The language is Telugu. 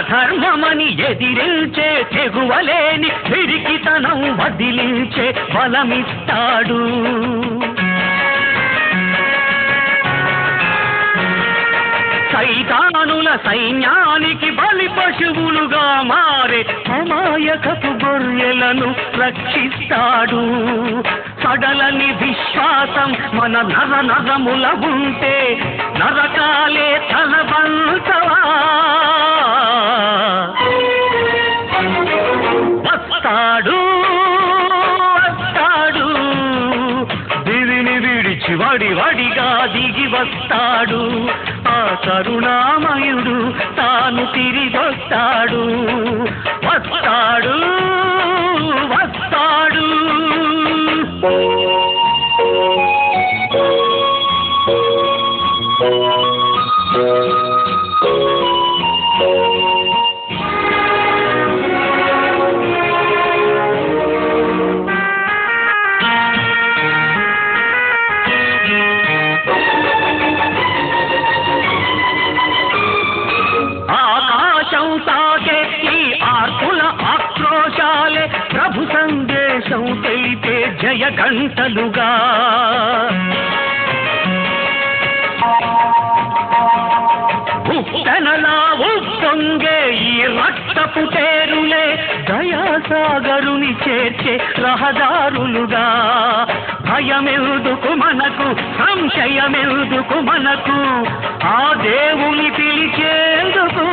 ధర్మమని ఎదిరించే తెగువలేని పిరికితనం వదిలించే బలమిస్తాడు. సైతానుల సైన్యానికి బలి పశువులుగా మారే అమాయకపు గొర్రెలను రక్షిస్తాడు. సడలని విశ్వాసం మన నరముల ఉంటే నరకాలే తలవంచవా. వస్తాడు వస్తాడు దివిని విడిచి వడివడిగా దిగి వస్తాడు. ఆ కరుణామయుడు తాను తిరిగొస్తాడు. వస్తాడు వస్తాడు. ఆకాశం తాకే ఈ ఆర్కుల ఆక్రోశాలే ప్రభు సందేశం తెలిపే జయ గంటలుగా. ఉప్పెనలా ఉప్పొంగే ఈ రక్తపు తేరులే దయాసాగరుని చేర్చే రహదారులుగా. భయమెందుకు మనకు, సంశయమెందుకు మనకు, ఆ దేవుని పిలిచేందుకు